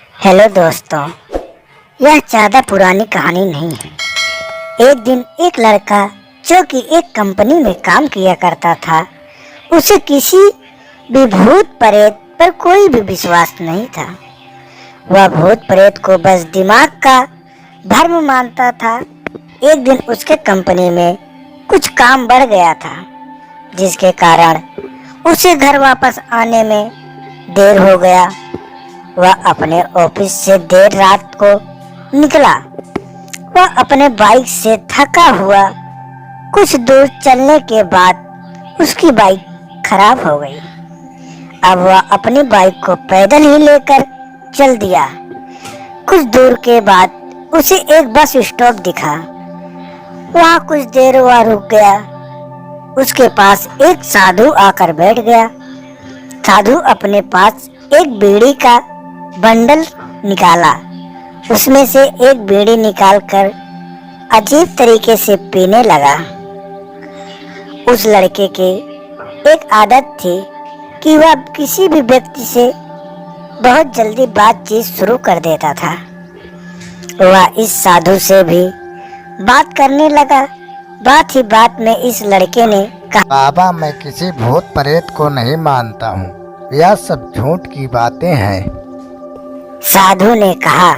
Hello दोस्तों, यह ज़्यादा पुरानी कहानी नहीं है। एक दिन एक लड़का जो कि एक कंपनी में काम किया करता था, उसे किसी भी भूत प्रेत पर कोई भी विश्वास नहीं था। वह भूत प्रेत को बस दिमाग का भ्रम मानता था। एक दिन उसके कंपनी में कुछ काम बढ़ गया था, जिसके कारण उसे घर वापस आने में देर हो गया। वह अपने ऑफिस से देर रात को निकला। वह अपने बाइक से थका हुआ कुछ दूर चलने के बाद उसकी बाइक खराब हो गई। अब वह अपनी बाइक को पैदल ही लेकर चल दिया। कुछ दूर के बाद उसे एक बस स्टॉप दिखा। वहाँ कुछ देर वह रुक गया। उसके पास एक साधु आकर बैठ गया। साधु अपने पास एक बीड़ी का बंडल निकाला। उसमें से एक बीड़ी निकालकर अजीब तरीके से पीने लगा। उस लड़के की एक आदत थी कि वह किसी भी व्यक्ति से बहुत जल्दी बातचीत शुरू कर देता था। वह इस साधु से भी बात करने लगा। बात ही बात में इस लड़के ने कहा, बाबा, मैं किसी भूत प्रेत को नहीं मानता हूँ। यह सब झूठ की बातें हैं। साधु ने कहा,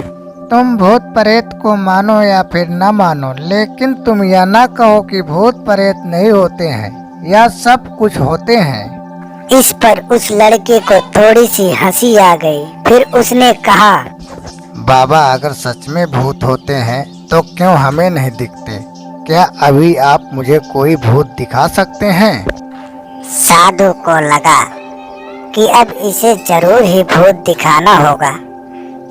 तुम भूत प्रेत को मानो या फिर न मानो, लेकिन तुम यह न कहो कि भूत प्रेत नहीं होते हैं। यह सब कुछ होते हैं। इस पर उस लड़के को थोड़ी सी हंसी आ गई। फिर उसने कहा, बाबा, अगर सच में भूत होते हैं तो क्यों हमें नहीं दिखते? क्या अभी आप मुझे कोई भूत दिखा सकते हैं? साधु को लगा कि अब इसे जरूर ही भूत दिखाना होगा।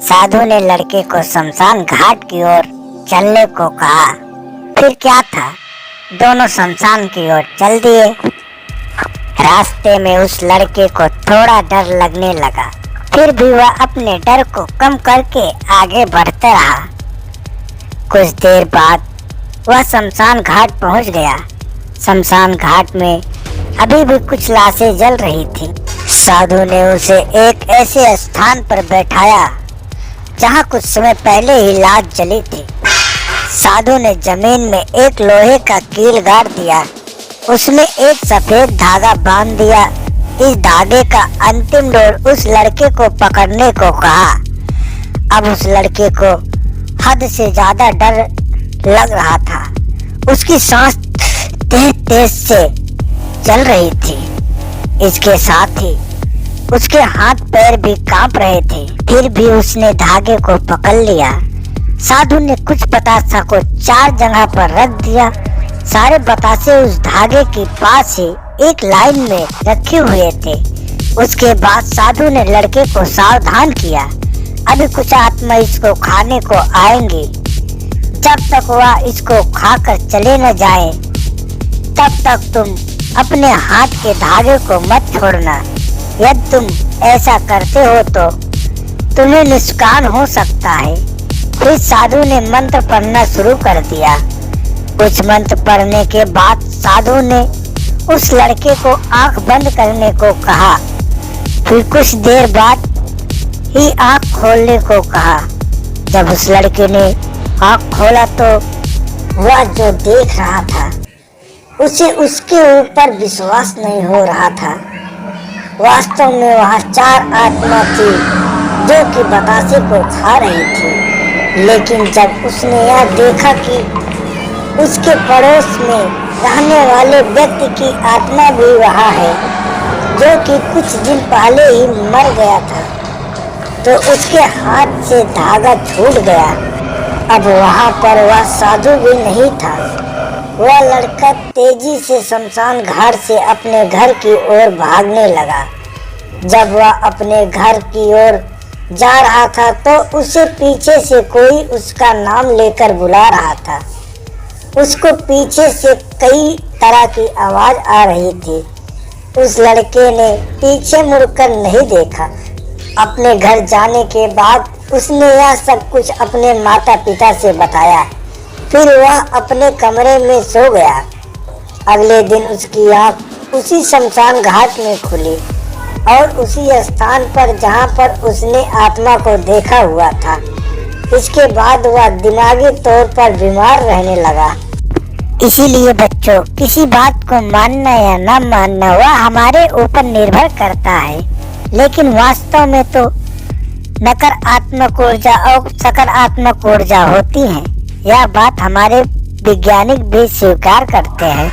साधु ने लड़के को शमशान घाट की ओर चलने को कहा। फिर क्या था, दोनों शमशान की ओर चल दिए। रास्ते में उस लड़के को थोड़ा डर लगने लगा, फिर भी वह अपने डर को कम करके आगे बढ़ता रहा। कुछ देर बाद वह शमशान घाट पहुंच गया। शमशान घाट में अभी भी कुछ लाशें जल रही थी। साधु ने उसे एक ऐसे स्थान पर बैठाया जहां कुछ समय पहले ही लाश जली थी। साधु ने जमीन में एक लोहे का कील गाड़ दिया। उसमें एक सफेद धागा बांध दिया। इस धागे का अंतिम डोर उस लड़के को पकड़ने को कहा। अब उस लड़के को हद से ज्यादा डर लग रहा था। उसकी सांस तेज तेज से चल रही थी। इसके साथ ही उसके हाथ पैर भी कांप रहे थे। फिर भी उसने धागे को पकड़ लिया। साधु ने कुछ बतासा को 4 जगह पर रख दिया। सारे बतासे उस धागे के पास ही एक लाइन में रखे हुए थे। उसके बाद साधु ने लड़के को सावधान किया, अभी कुछ आत्मा इसको खाने को आएंगी। जब तक वह इसको खाकर चले न जाए, तब तक तुम अपने हाथ के धागे को मत छोड़ना। यदि तुम ऐसा करते हो तो तुम्हें नुकसान हो सकता है। फिर साधु ने मंत्र पढ़ना शुरू कर दिया। कुछ मंत्र पढ़ने के बाद साधु ने उस लड़के को आंख बंद करने को कहा। फिर कुछ देर बाद ही आंख खोलने को कहा। जब उस लड़के ने आंख खोला तो वह जो देख रहा था उसे उसके ऊपर विश्वास नहीं हो रहा था। वास्तव में वहाँ 4 आत्मा थी जो कि बतासे को खा रही थी। लेकिन जब उसने यह देखा कि उसके पड़ोस में रहने वाले व्यक्ति की आत्मा भी वहाँ है, जो कि कुछ दिन पहले ही मर गया था, तो उसके हाथ से धागा छूट गया। अब वहाँ पर वह साधु भी नहीं था। वह लड़का तेजी से शमशान घाट से अपने घर की ओर भागने लगा। जब वह अपने घर की ओर जा रहा था तो उसे पीछे से कोई उसका नाम लेकर बुला रहा था। उसको पीछे से कई तरह की आवाज आ रही थी। उस लड़के ने पीछे मुड़कर नहीं देखा। अपने घर जाने के बाद उसने यह सब कुछ अपने माता पिता से बताया। फिर वह अपने कमरे में सो गया। अगले दिन उसकी आँख उसी शमशान घाट में खुली। और उसी स्थान पर जहाँ पर उसने आत्मा को देखा हुआ था। इसके बाद वह दिमागी तौर पर बीमार रहने लगा। इसीलिए बच्चों, किसी बात को मानना या न मानना वह हमारे ऊपर निर्भर करता है, लेकिन वास्तव में तो नकारात्मक ऊर्जा और सकारात्मक ऊर्जा होती है। यह बात हमारे वैज्ञानिक भी स्वीकार करते हैं।